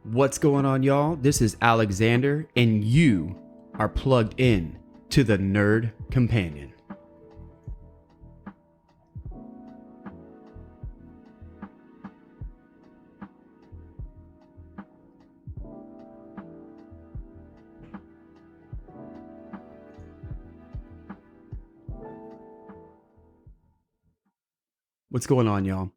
What's going on, y'all? This is Alexander, and you are plugged in to the Nerd Companion. What's going on, y'all?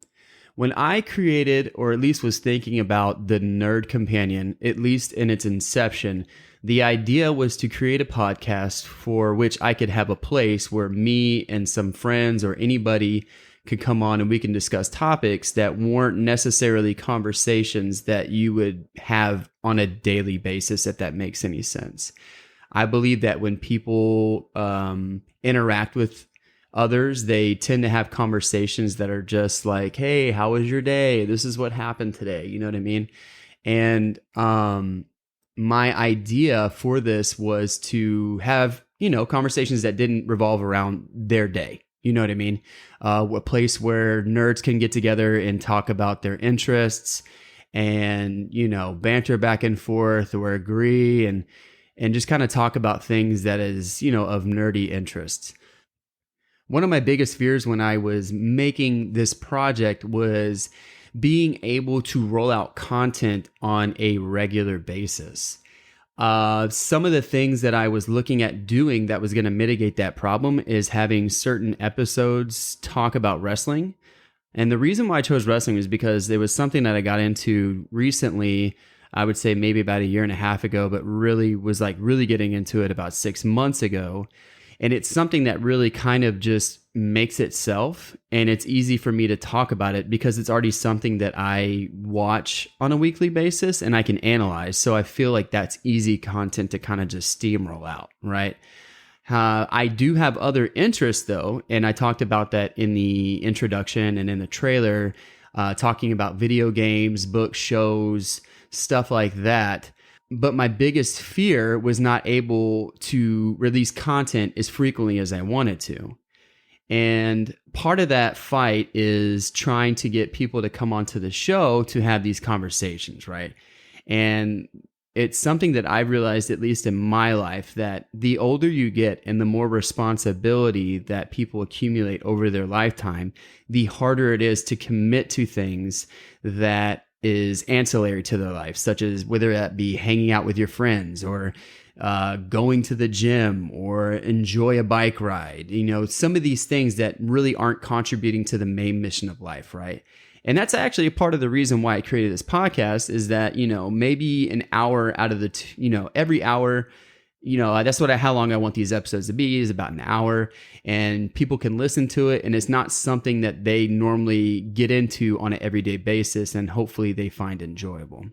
When I created, or at least was thinking about the Nerd Companion, at least in its inception, the idea was to create a podcast for which I could have a place where me and some friends or anybody could come on and we can discuss topics that weren't necessarily conversations that you would have on a daily basis, if that makes any sense. I believe that when people interact with others, they tend to have conversations that are just like, hey, how was your day? This is what happened today. You know what I mean? And my idea for this was to have, conversations that didn't revolve around their day. You know what I mean? A place where nerds can get together and talk about their interests and, banter back and forth or agree and just kind of talk about things that is, of nerdy interest. One of my biggest fears when I was making this project was being able to roll out content on a regular basis. Some of the things that I was looking at doing that was going to mitigate that problem is having certain episodes talk about wrestling. And the reason why I chose wrestling is because it was something that I got into recently. I would say maybe about a year and a half ago, but really was really getting into it about 6 months ago. And it's something that really kind of just makes itself, and it's easy for me to talk about it because it's already something that I watch on a weekly basis and I can analyze. So I feel like that's easy content to kind of just steamroll out, right? I do have other interests though, and I talked about that in the introduction and in the trailer, talking about video games, books, shows, stuff like that. But my biggest fear was not able to release content as frequently as I wanted to. And part of that fight is trying to get people to come onto the show to have these conversations, right? And it's something that I've realized, at least in my life, that the older you get and the more responsibility that people accumulate over their lifetime, the harder it is to commit to things that is ancillary to their life, such as whether that be hanging out with your friends or going to the gym or enjoy a bike ride, some of these things that really aren't contributing to the main mission of life, right? And that's actually a part of the reason why I created this podcast is that, maybe an hour out of the, every hour, that's how long I want these episodes to be, is about an hour, and people can listen to it. And it's not something that they normally get into on an everyday basis, and hopefully they find enjoyable.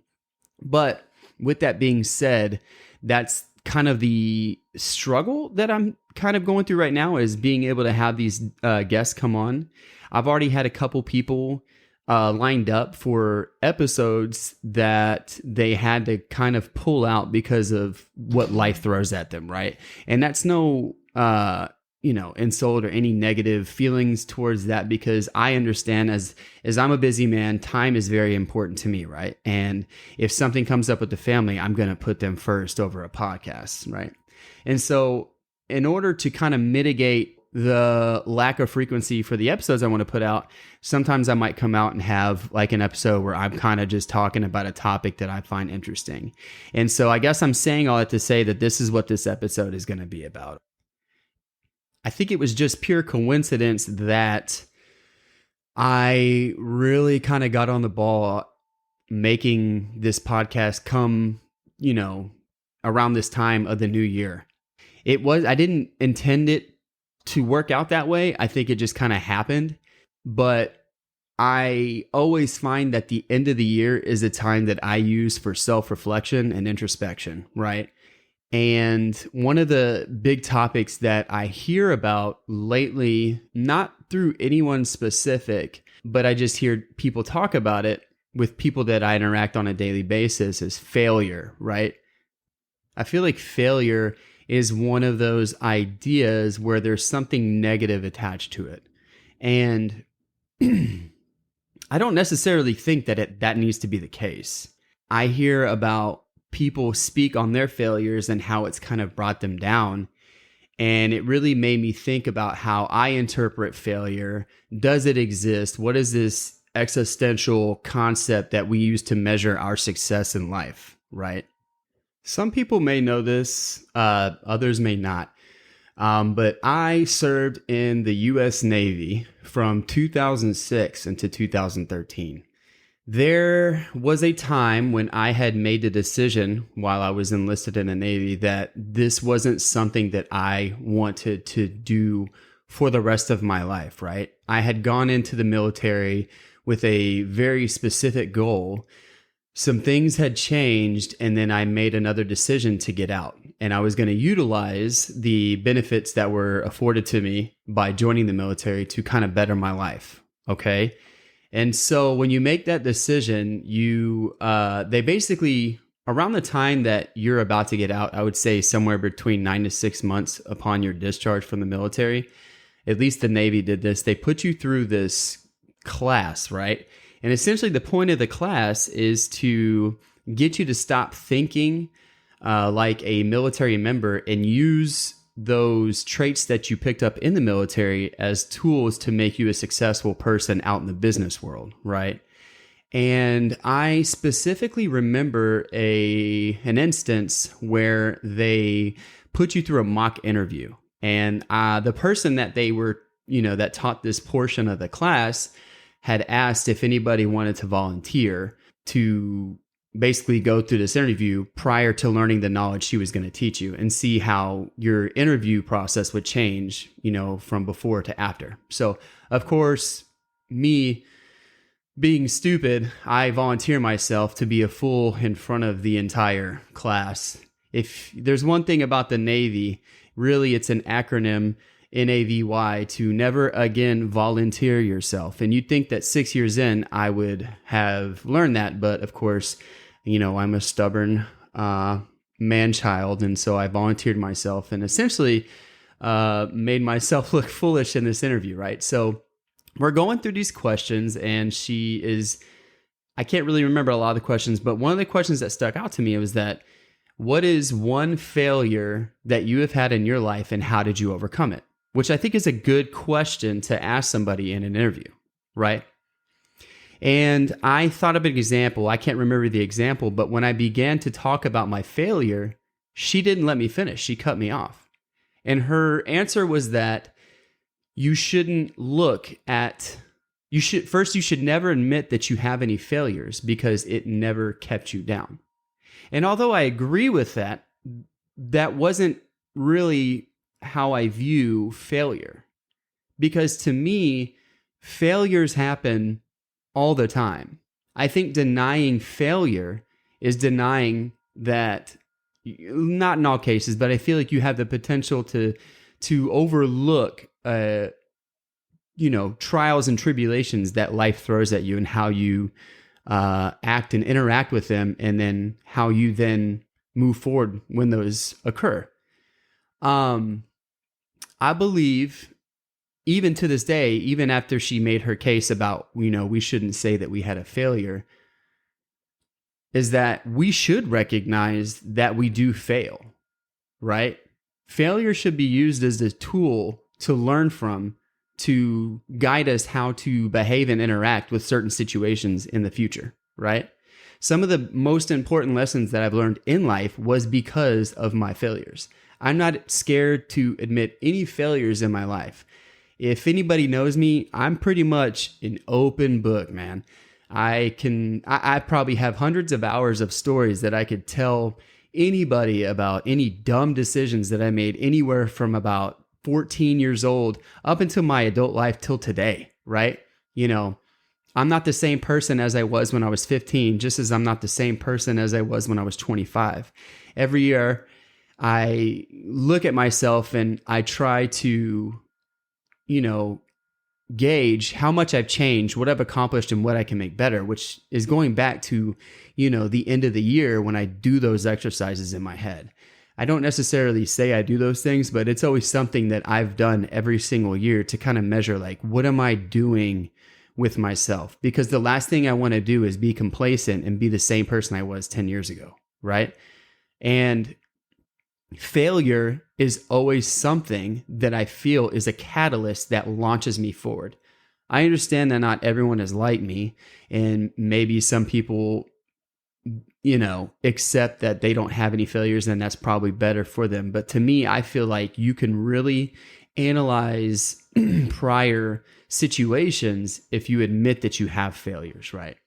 But with that being said, that's kind of the struggle that I'm kind of going through right now, is being able to have these guests come on. I've already had a couple people lined up for episodes that they had to kind of pull out because of what life throws at them, right? And that's no, insult or any negative feelings towards that, because I understand as I'm a busy man, time is very important to me, right? And if something comes up with the family, I'm going to put them first over a podcast, right? And so in order to kind of mitigate the lack of frequency for the episodes I want to put out, sometimes I might come out and have like an episode where I'm kind of just talking about a topic that I find interesting. And so I guess I'm saying all that to say that this is what this episode is going to be about. I think it was just pure coincidence that I really kind of got on the ball making this podcast come, around this time of the new year. I didn't intend it to work out that way. I think it just kind of happened. But I always find that the end of the year is a time that I use for self-reflection and introspection, right? And one of the big topics that I hear about lately, not through anyone specific, but I just hear people talk about it with people that I interact on a daily basis, is failure, right? I feel like failure is one of those ideas where there's something negative attached to it. And I don't necessarily think that that needs to be the case. I hear about people speak on their failures and how it's kind of brought them down. And it really made me think about how I interpret failure. Does it exist? What is this existential concept that we use to measure our success in life, right? Some people may know this, others may not. But I served in the U.S. Navy from 2006 into 2013. There was a time when I had made the decision while I was enlisted in the Navy that this wasn't something that I wanted to do for the rest of my life, right? I had gone into the military with a very specific goal. Some things had changed, and then I made another decision to get out. And I was going to utilize the benefits that were afforded to me by joining the military to kind of better my life, okay? And so when you make that decision, they basically, around the time that you're about to get out, I would say somewhere between 9 to 6 months upon your discharge from the military, at least the Navy did this, they put you through this class, right? And essentially the point of the class is to get you to stop thinking like a military member and use those traits that you picked up in the military as tools to make you a successful person out in the business world, right? And I specifically remember an instance where they put you through a mock interview. And the person that they were, that taught this portion of the class had asked if anybody wanted to volunteer to basically go through this interview prior to learning the knowledge she was going to teach you and see how your interview process would change, from before to after. So, of course, me being stupid, I volunteer myself to be a fool in front of the entire class. If there's one thing about the Navy, really it's an acronym, NAVY, to never again volunteer yourself. And you'd think that 6 years in, I would have learned that. But of course, I'm a stubborn man-child. And so I volunteered myself and essentially made myself look foolish in this interview, right? So we're going through these questions, and I can't really remember a lot of the questions, but one of the questions that stuck out to me was that, what is one failure that you have had in your life and how did you overcome it? Which I think is a good question to ask somebody in an interview, right? And I thought of an example. I can't remember the example, but when I began to talk about my failure, she didn't let me finish. She cut me off. And her answer was that you should never admit that you have any failures because it never kept you down. And although I agree with that, that wasn't really how I view failure. Because to me, failures happen all the time. I think denying failure is denying that, not in all cases, but I feel like you have the potential to overlook trials and tribulations that life throws at you and how you act and interact with them, and then how you then move forward when those occur. I believe, even to this day, even after she made her case about, we shouldn't say that we had a failure, is that we should recognize that we do fail, right? Failure should be used as a tool to learn from, to guide us how to behave and interact with certain situations in the future, right? Some of the most important lessons that I've learned in life was because of my failures. I'm not scared to admit any failures in my life. If anybody knows me, I'm pretty much an open book, man. I probably have hundreds of hours of stories that I could tell anybody about any dumb decisions that I made anywhere from about 14 years old up until my adult life till today, right? I'm not the same person as I was when I was 15, just as I'm not the same person as I was when I was 25. Every year, I look at myself and I try to, gauge how much I've changed, what I've accomplished, and what I can make better, which is going back to, the end of the year when I do those exercises in my head. I don't necessarily say I do those things, but it's always something that I've done every single year to kind of measure, like, what am I doing with myself, because the last thing I want to do is be complacent and be the same person I was 10 years ago, right? And failure is always something that I feel is a catalyst that launches me forward. I understand that not everyone is like me, and maybe some people, accept that they don't have any failures, and that's probably better for them. But to me, I feel like you can really analyze prior situations if you admit that you have failures, right?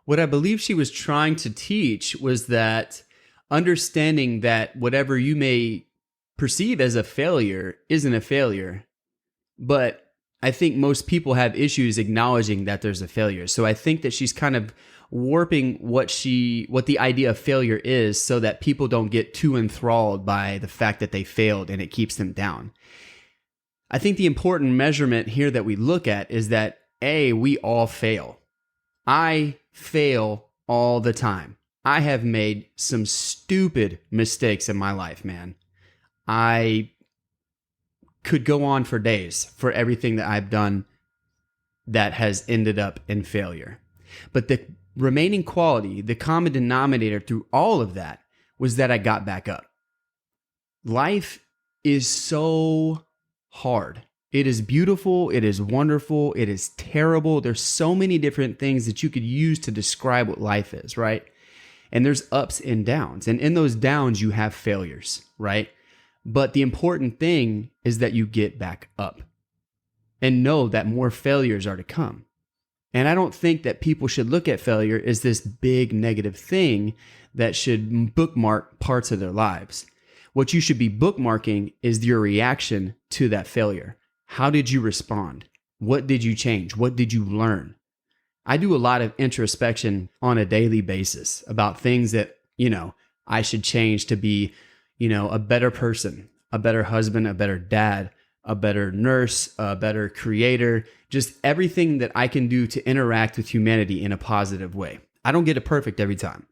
What I believe she was trying to teach was that understanding that whatever you may perceive as a failure isn't a failure, but I think most people have issues acknowledging that there's a failure. So I think that she's kind of warping what the idea of failure is, so that people don't get too enthralled by the fact that they failed and it keeps them down. I think the important measurement here that we look at is that we all fail. I fail all the time. I have made some stupid mistakes in my life, man. I could go on for days for everything that I've done that has ended up in failure. But the remaining quality, the common denominator through all of that, was that I got back up. Life is so hard. It is beautiful. It is wonderful. It is terrible. There's so many different things that you could use to describe what life is, right? And there's ups and downs. And in those downs, you have failures, right? But the important thing is that you get back up and know that more failures are to come. And I don't think that people should look at failure as this big negative thing that should bookmark parts of their lives. What you should be bookmarking is your reaction to that failure. How did you respond? What did you change? What did you learn? I do a lot of introspection on a daily basis about things that, I should change to be, a better person, a better husband, a better dad, a better nurse, a better creator, just everything that I can do to interact with humanity in a positive way. I don't get it perfect every time.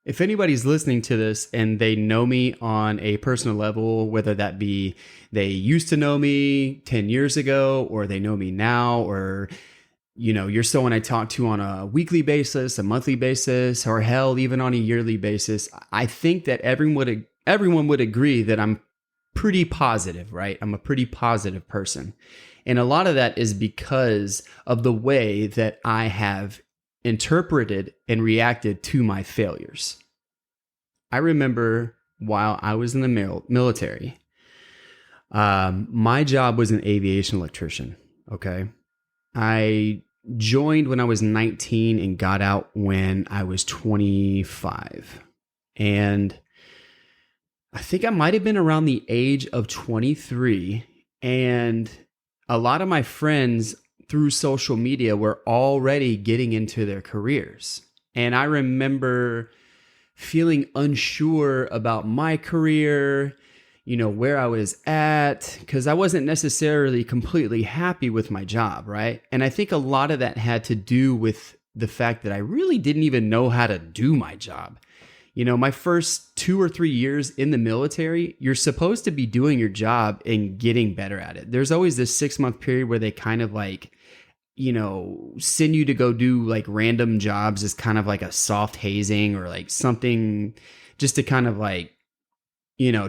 If anybody's listening to this and they know me on a personal level, whether that be they used to know me 10 years ago, or they know me now, or you're someone I talk to on a weekly basis, a monthly basis, or hell, even on a yearly basis, I think that everyone would agree that I'm pretty positive, right? I'm a pretty positive person. And a lot of that is because of the way that I have interpreted and reacted to my failures. I remember while I was in the military, my job was an aviation electrician, okay? I joined when I was 19 and got out when I was 25. And I think I might have been around the age of 23. And a lot of my friends through social media were already getting into their careers. And I remember feeling unsure about my career, where I was at, because I wasn't necessarily completely happy with my job, right? And I think a lot of that had to do with the fact that I really didn't even know how to do my job. My first 2 or 3 years in the military, you're supposed to be doing your job and getting better at it. There's always this 6-month period where they kind of send you to go do random jobs as kind of like a soft hazing or something just to kind of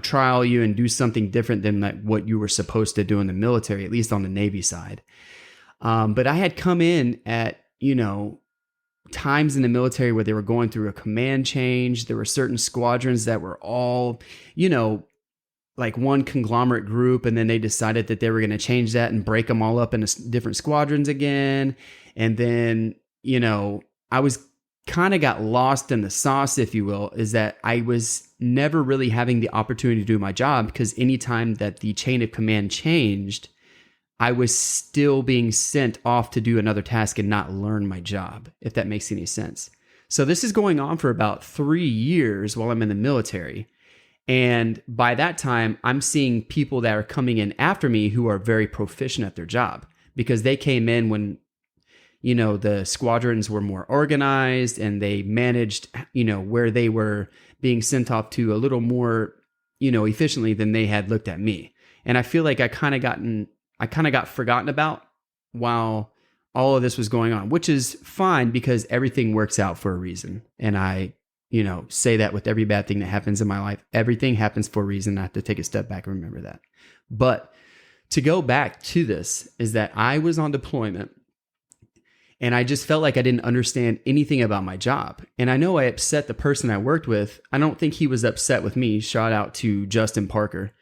trial you and do something different than what you were supposed to do in the military, at least on the Navy side. But I had come in at, times in the military where they were going through a command change. There were certain squadrons that were all, one conglomerate group, and then they decided that they were going to change that and break them all up into different squadrons again. And then, I was kind of got lost in the sauce, if you will, is that I was never really having the opportunity to do my job, because anytime that the chain of command changed, I was still being sent off to do another task and not learn my job, if that makes any sense. So this is going on for about 3 years while I'm in the military. And by that time, I'm seeing people that are coming in after me who are very proficient at their job, because they came in when, the squadrons were more organized and they managed, where they were being sent off to a little more, efficiently than they had looked at me. And I feel like I kind of got forgotten about while all of this was going on, which is fine because everything works out for a reason. And I, say that with every bad thing that happens in my life. Everything happens for a reason. I have to take a step back and remember that. But to go back to this is that I was on deployment and I just felt like I didn't understand anything about my job. And I know I upset the person I worked with. I don't think he was upset with me. Shout out to Justin Parker.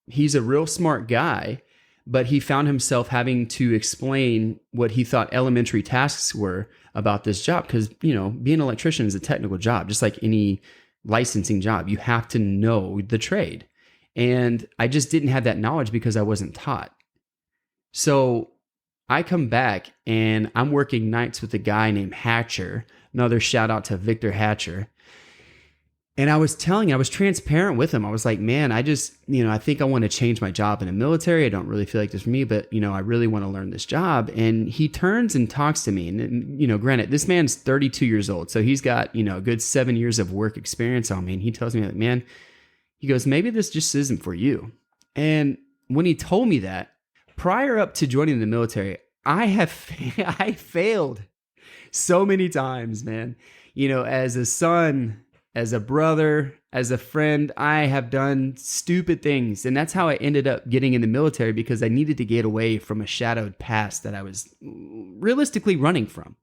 He's a real smart guy, but he found himself having to explain what he thought elementary tasks were about this job. Because, being an electrician is a technical job, just like any licensing job. You have to know the trade. And I just didn't have that knowledge because I wasn't taught. So I come back and I'm working nights with a guy named Hatcher. Another shout out to Victor Hatcher. And I was transparent with him. I was like, man, I just, I think I want to change my job in the military. I don't really feel like this for me, but, I really want to learn this job. And he turns and talks to me. And, granted, this man's 32 years old. So he's got, a good 7 years of work experience on me. And he tells me, like, man, he goes, maybe this just isn't for you. And when he told me that, prior up to joining the military, I failed so many times, man. As a son, as a brother, as a friend, I have done stupid things. And that's how I ended up getting in the military, because I needed to get away from a shadowed past that I was realistically running from,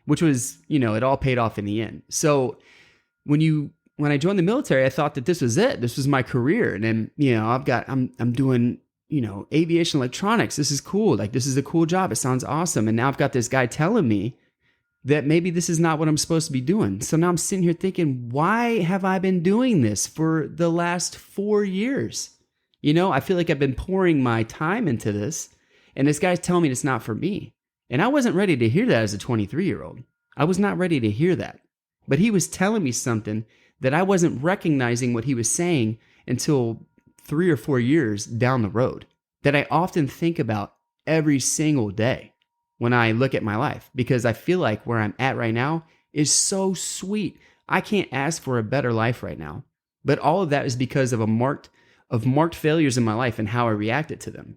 which was, it all paid off in the end. So when I joined the military, I thought that this was it. This was my career. And then, I'm doing, aviation electronics. This is cool. Like, this is a cool job. It sounds awesome. And now I've got this guy telling me that maybe this is not what I'm supposed to be doing. So now I'm sitting here thinking, why have I been doing this for the last 4 years? I feel like I've been pouring my time into this, and this guy's telling me it's not for me. And I wasn't ready to hear that as a 23-year-old. I was not ready to hear that. But he was telling me something that I wasn't recognizing what he was saying until 3 or 4 years down the road, that I often think about every single day when I look at my life, because I feel like where I'm at right now is so sweet. I can't ask for a better life right now. But all of that is because of marked failures in my life and how I reacted to them.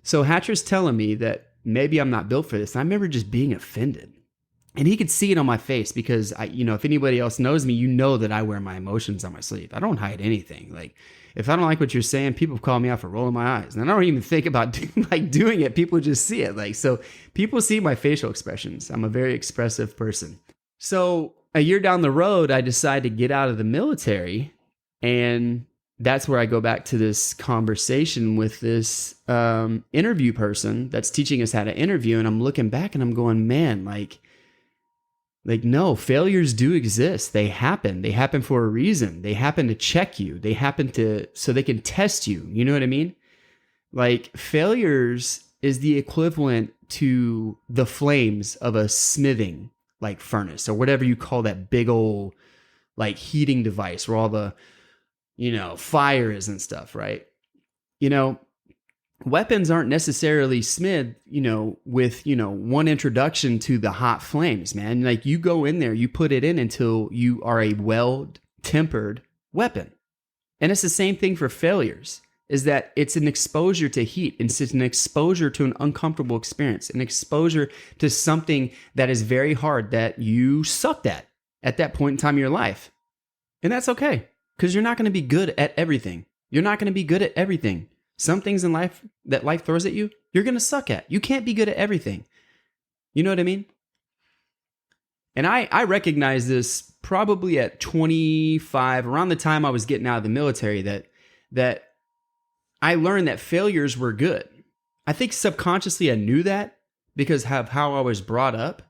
So Hatcher's telling me that maybe I'm not built for this. I remember just being offended. And he could see it on my face, because if anybody else knows me, that I wear my emotions on my sleeve. I don't hide anything. Like, if I don't like what you're saying, people call me out for rolling my eyes. And I don't even think about doing it. People just see it. Like, so people see my facial expressions. I'm a very expressive person. So a year down the road, I decide to get out of the military. And that's where I go back to this conversation with this interview person that's teaching us how to interview. And I'm looking back and I'm going, man, like, no, failures do exist. They happen. They happen for a reason. They happen to check you. They happen so they can test you. You know what I mean? Like, failures is the equivalent to the flames of a smithing, like, furnace, or whatever you call that big old, like, heating device where all the, fire is and stuff, right? Weapons aren't necessarily smithed, with, one introduction to the hot flames, man. Like, you go in there, you put it in until you are a well-tempered weapon. And it's the same thing for failures, is that it's an exposure to heat. It's an exposure to an uncomfortable experience, an exposure to something that is very hard that you sucked at that point in time in your life. And that's okay, because you're not going to be good at everything. You're not going to be good at everything. Some things in life that life throws at you, you're going to suck at. You can't be good at everything. You know what I mean? And I recognized this probably at 25, around the time I was getting out of the military, that I learned that failures were good. I think subconsciously I knew that because of how I was brought up.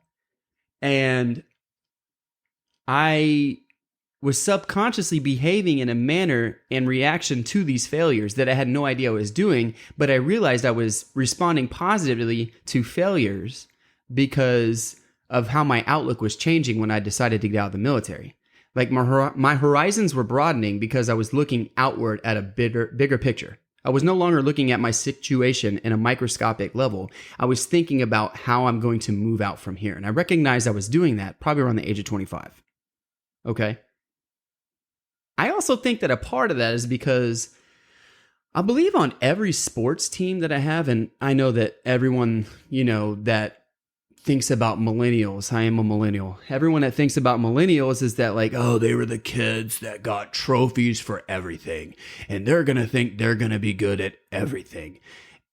And I was subconsciously behaving in a manner in reaction to these failures that I had no idea I was doing, but I realized I was responding positively to failures because of how my outlook was changing when I decided to get out of the military. Like, my horizons were broadening because I was looking outward at a bigger picture. I was no longer looking at my situation in a microscopic level. I was thinking about how I'm going to move out from here. And I recognized I was doing that probably around the age of 25. Okay? I also think that a part of that is because I believe on every sports team that I have, and I know that everyone, that thinks about millennials, I am a millennial. Everyone that thinks about millennials is that like, oh, they were the kids that got trophies for everything, and they're going to think they're going to be good at everything.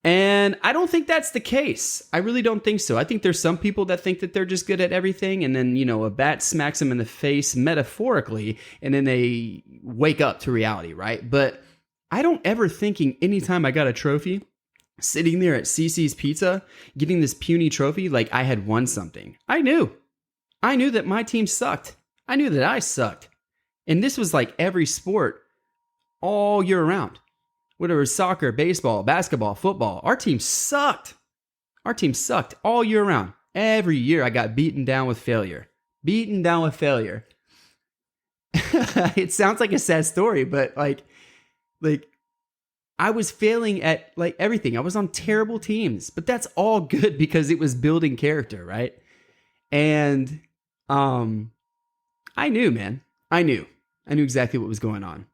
And I don't think that's the case. I really don't think so. I think there's some people that think that they're just good at everything, and then, a bat smacks them in the face metaphorically, and then they wake up to reality, right? But I don't ever thinking anytime I got a trophy, sitting there at CC's Pizza, getting this puny trophy, like I had won something. I knew that my team sucked. I knew that I sucked. And this was like every sport all year round. Whether it was soccer, baseball, basketball, football, our team sucked. Our team sucked all year round. Every year I got beaten down with failure. Beaten down with failure. It sounds like a sad story, but like I was failing at like everything. I was on terrible teams, but that's all good because it was building character, right? And I knew, man. I knew exactly what was going on.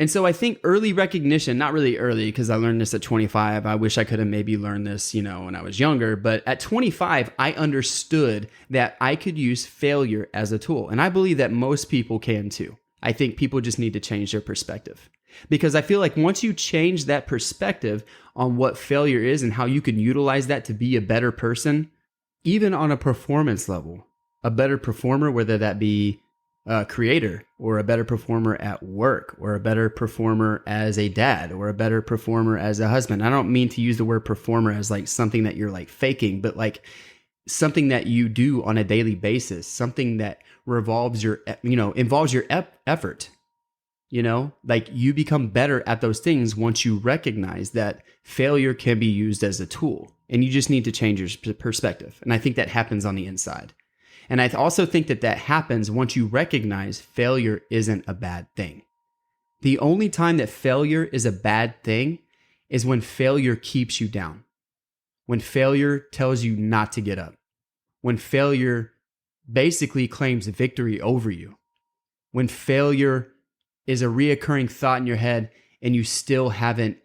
And so I think early recognition, not really early because I learned this at 25. I wish I could have maybe learned this, when I was younger. But at 25, I understood that I could use failure as a tool. And I believe that most people can too. I think people just need to change their perspective. Because I feel like once you change that perspective on what failure is and how you can utilize that to be a better person, even on a performance level, a better performer, whether that be a creator or a better performer at work or a better performer as a dad or a better performer as a husband. I don't mean to use the word performer as like something that you're like faking, but like something that you do on a daily basis, something that involves your effort, like you become better at those things once you recognize that failure can be used as a tool and you just need to change your perspective. And I think that happens on the inside. And I also think that happens once you recognize failure isn't a bad thing. The only time that failure is a bad thing is when failure keeps you down. When failure tells you not to get up. When failure basically claims victory over you. When failure is a reoccurring thought in your head and you still haven't,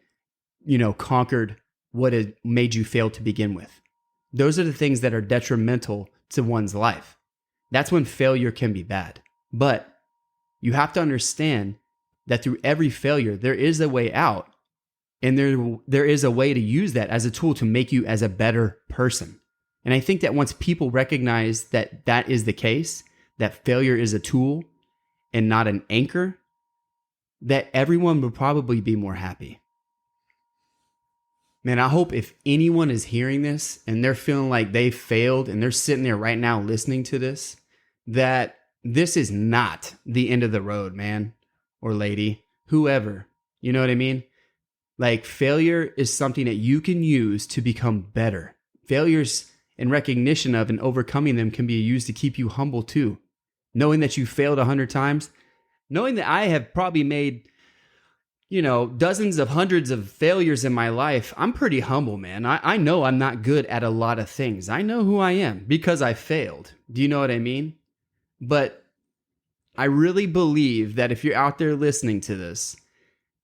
conquered what it made you fail to begin with. Those are the things that are detrimental to one's life. That's when failure can be bad. But you have to understand that through every failure, there is a way out. And there is a way to use that as a tool to make you as a better person. And I think that once people recognize that that is the case, that failure is a tool and not an anchor, that everyone will probably be more happy. Man, I hope if anyone is hearing this and they're feeling like they failed and they're sitting there right now listening to this, that this is not the end of the road, man or lady, whoever. You know what I mean? Like failure is something that you can use to become better. Failures and recognition of and overcoming them can be used to keep you humble too. Knowing that you failed 100 times, knowing that I have probably made dozens of hundreds of failures in my life, I'm pretty humble, man. I know I'm not good at a lot of things. I know who I am because I failed. Do you know what I mean? But I really believe that if you're out there listening to this,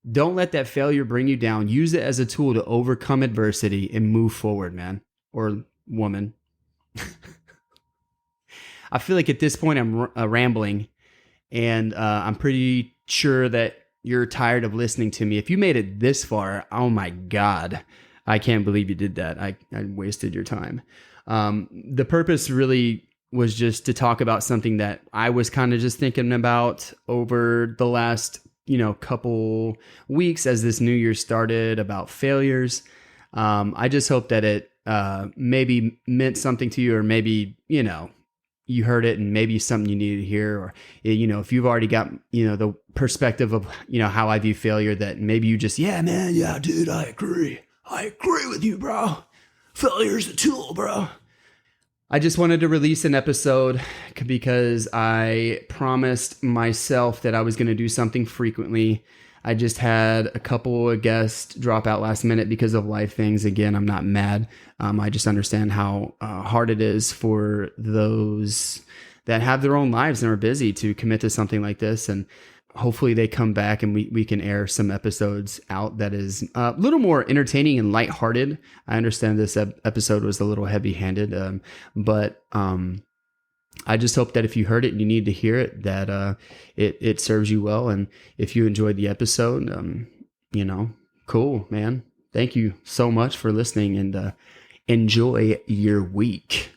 don't let that failure bring you down. Use it as a tool to overcome adversity and move forward, man or woman. I feel like at this point I'm rambling, and I'm pretty sure that you're tired of listening to me. If you made it this far, oh my God, I can't believe you did that. I wasted your time. The purpose really was just to talk about something that I was kind of just thinking about over the last, couple weeks as this new year started about failures. I just hope that it maybe meant something to you, or maybe, you heard it and maybe something you needed to hear, or, if you've already got, the perspective of, how I view failure, that maybe you just, yeah, man. Yeah, dude, I agree with you, bro. Failure's a tool, bro. I just wanted to release an episode because I promised myself that I was going to do something frequently. I just had a couple of guests drop out last minute because of life things. Again, I'm not mad. I just understand how hard it is for those that have their own lives and are busy to commit to something like this. And hopefully they come back and we can air some episodes out that is a little more entertaining and lighthearted. I understand this episode was a little heavy handed, but I just hope that if you heard it and you need to hear it, that it serves you well. And if you enjoyed the episode, cool, man. Thank you so much for listening, and enjoy your week.